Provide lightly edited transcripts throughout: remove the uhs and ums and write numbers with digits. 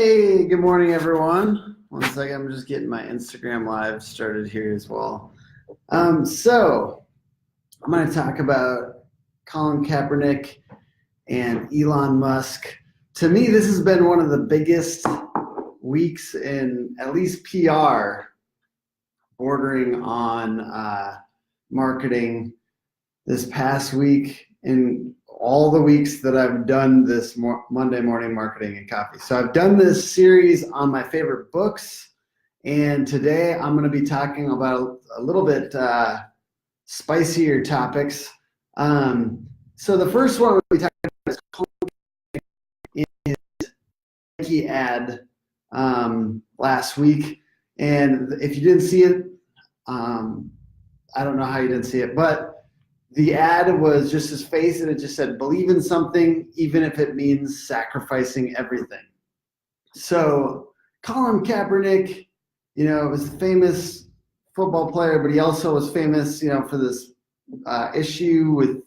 Hey, good morning, everyone. One second, I'm just getting my Instagram live started here as well. So I'm going to talk about Colin Kaepernick and Elon Musk. To me, this has been one of the biggest weeks in at least PR, bordering on marketing this past week in all the weeks that I've done this Monday morning marketing and coffee. So I've done this series on my favorite books, and today I'm going to be talking about a little bit spicier topics. So the first one we'll be talking about is his Nike ad last week, and if you didn't see it, I don't know how you didn't see it, but the ad was just his face, and it just said, "Believe in something, even if it means sacrificing everything." So Colin Kaepernick, was a famous football player, but he also was famous, for this issue with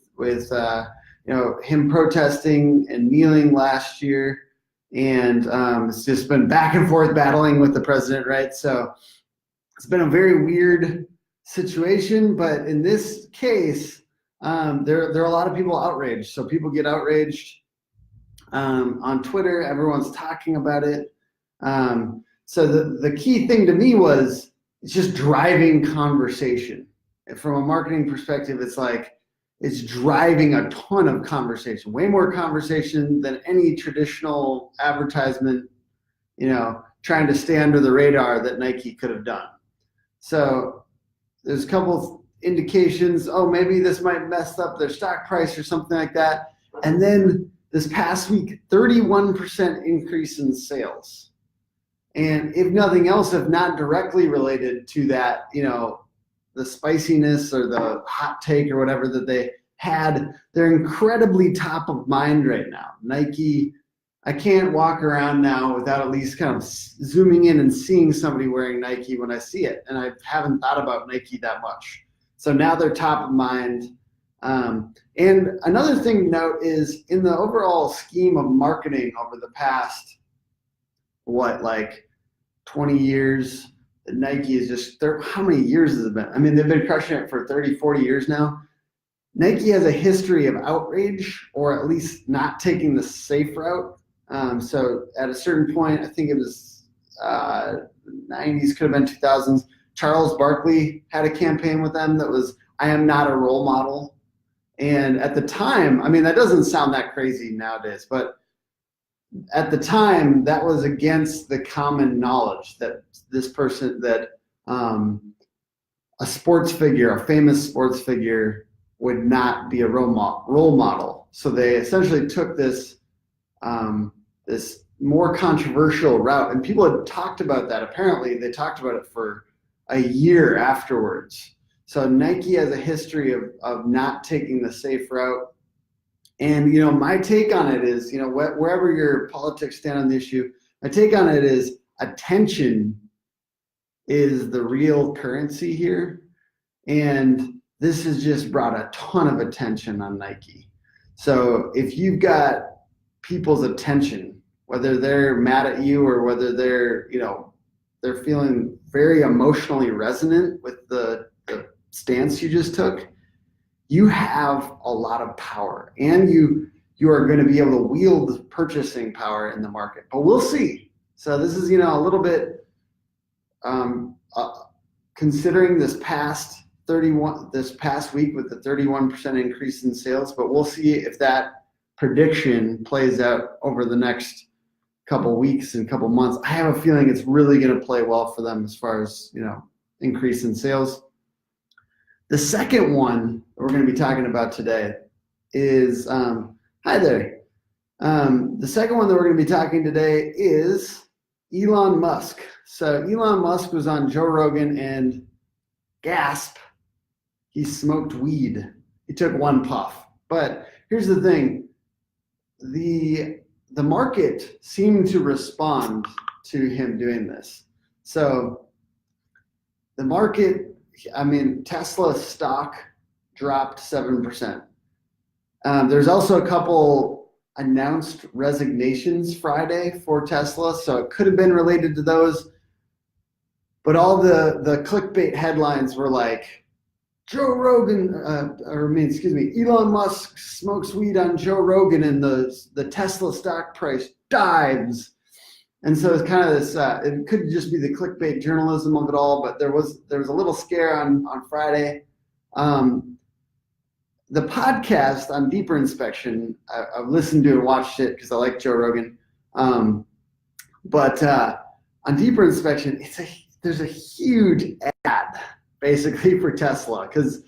him protesting and kneeling last year, and it's just been back and forth battling with the president, right? So it's been a very weird situation, but in this case, there are a lot of people outraged. So people get outraged on Twitter. Everyone's talking about it. So the key thing to me was it's just driving conversation. From a marketing perspective, it's driving a ton of conversation, way more conversation than any traditional advertisement, trying to stay under the radar that Nike could have done. So there's a couple indications, maybe this might mess up their stock price or something like that. And then this past week, 31% increase in sales. And if nothing else, if not directly related to that, the spiciness or the hot take or whatever that they had, they're incredibly top of mind right now. Nike, I can't walk around now without at least kind of zooming in and seeing somebody wearing Nike when I see it. And I haven't thought about Nike that much. So now they're top of mind. And another thing to note is in the overall scheme of marketing over the past, 20 years, Nike is just, how many years has it been? I mean, they've been crushing it for 30, 40 years now. Nike has a history of outrage, or at least not taking the safe route. So at a certain point, I think it was 90s, could have been 2000s, Charles Barkley had a campaign with them that was, "I am not a role model." And at the time, I mean, that doesn't sound that crazy nowadays, but at the time, that was against the common knowledge that this person, that a sports figure, a famous sports figure, would not be a role model. So they essentially took this this more controversial route, and people had talked about that. Apparently, they talked about it for a year afterwards. So Nike has a history of not taking the safe route. And, my take on it is, wherever your politics stand on the issue, my take on it is attention is the real currency here. And this has just brought a ton of attention on Nike. So if you've got people's attention, whether they're mad at you or whether they're feeling very emotionally resonant with the stance you just took, you have a lot of power, and you are going to be able to wield purchasing power in the market. But we'll see. So this is, a little bit considering this past week with the 31% increase in sales, but we'll see if that prediction plays out over the next couple weeks and couple months. I have a feeling it's really going to play well for them as far as, increase in sales. The second one we're going to be talking about today is, hi there. The second one that we're going to be talking today is Elon Musk. So Elon Musk was on Joe Rogan, and gasp, he smoked weed. He took one puff. But here's the thing. The market seemed to respond to him doing this. So the market, Tesla stock dropped 7%. There's also a couple announced resignations Friday for Tesla, so it could have been related to those. But all the clickbait headlines were like, Elon Musk smokes weed on Joe Rogan and the Tesla stock price dives. And so it's kind of this, it could just be the clickbait journalism of it all, but there was a little scare on Friday. The podcast on Deeper Inspection, I've listened to and watched it because I like Joe Rogan. But on Deeper Inspection, there's a huge ad basically for Tesla, because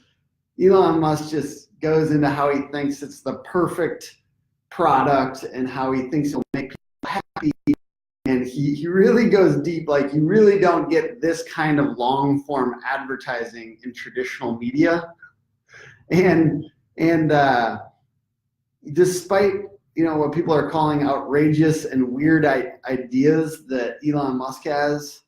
Elon Musk just goes into how he thinks it's the perfect product and how he thinks it'll make people happy. And he really goes deep. Like, you really don't get this kind of long form advertising in traditional media. And despite what people are calling outrageous and weird ideas that Elon Musk has,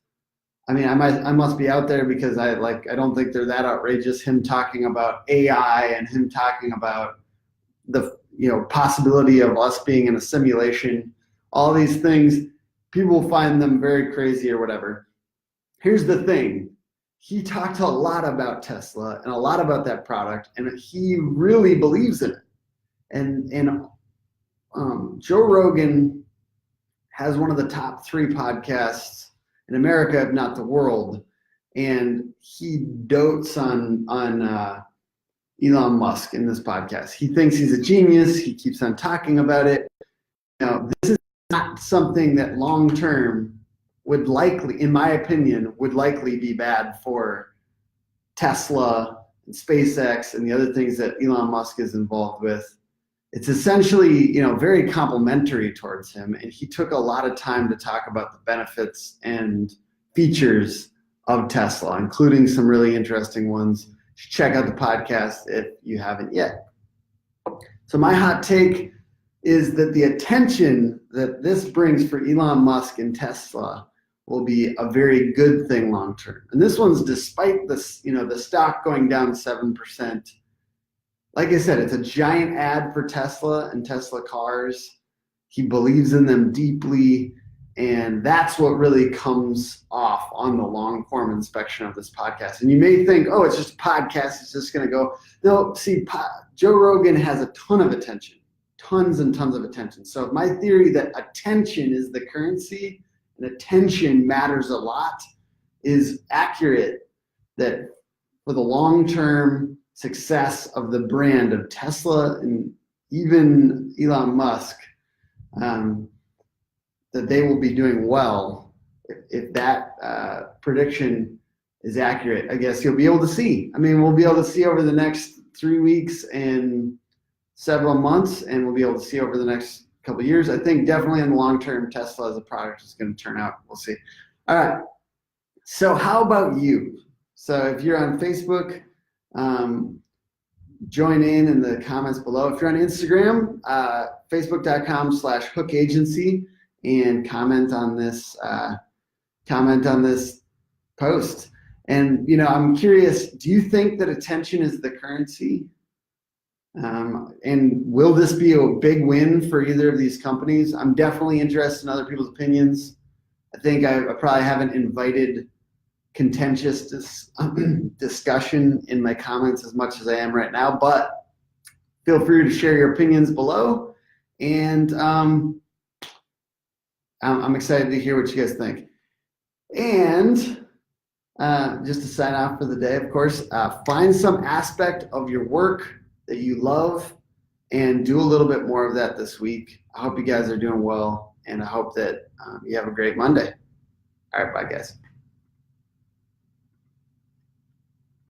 I mean, I must be out there because I don't think they're that outrageous. Him talking about AI and him talking about the possibility of us being in a simulation, all these things, people find them very crazy or whatever. Here's the thing. He talked a lot about Tesla and a lot about that product, and he really believes in it. And Joe Rogan has one of the top 3 podcasts in America, if not the world, and he dotes on Elon Musk in this podcast. He thinks he's a genius. He keeps on talking about it. This is not something that long term would likely, in my opinion, be bad for Tesla and SpaceX and the other things that Elon Musk is involved with. It's essentially, very complimentary towards him, and he took a lot of time to talk about the benefits and features of Tesla, including some really interesting ones. You should check out the podcast if you haven't yet. So my hot take is that the attention that this brings for Elon Musk and Tesla will be a very good thing long term. And this one's despite this, the stock going down 7%. Like I said, it's a giant ad for Tesla and Tesla cars. He believes in them deeply, and that's what really comes off on the long form inspection of this podcast. And you may think, oh, it's just a podcast, it's just going to go. No, see, Joe Rogan has a ton of attention, tons and tons of attention. So my theory that attention is the currency and attention matters a lot is accurate, that for the long-term success of the brand of Tesla and even Elon Musk, that they will be doing well. If that prediction is accurate, I guess you'll be able to see. I mean, we'll be able to see over the next 3 weeks and several months, and we'll be able to see over the next couple of years. I think definitely in the long term, Tesla as a product is going to turn out. We'll see. All right. So how about you? So if you're on Facebook, join in the comments below. If you're on Instagram, facebook.com/hookagency, and comment on this post. And I'm curious, do you think that attention is the currency? And will this be a big win for either of these companies? I'm definitely interested in other people's opinions. I think I probably haven't invited contentious discussion in my comments as much as I am right now, but feel free to share your opinions below. And I'm excited to hear what you guys think. And just to sign off for the day, of course, find some aspect of your work that you love and do a little bit more of that this week. I hope you guys are doing well, and I hope that you have a great Monday. All right, bye guys.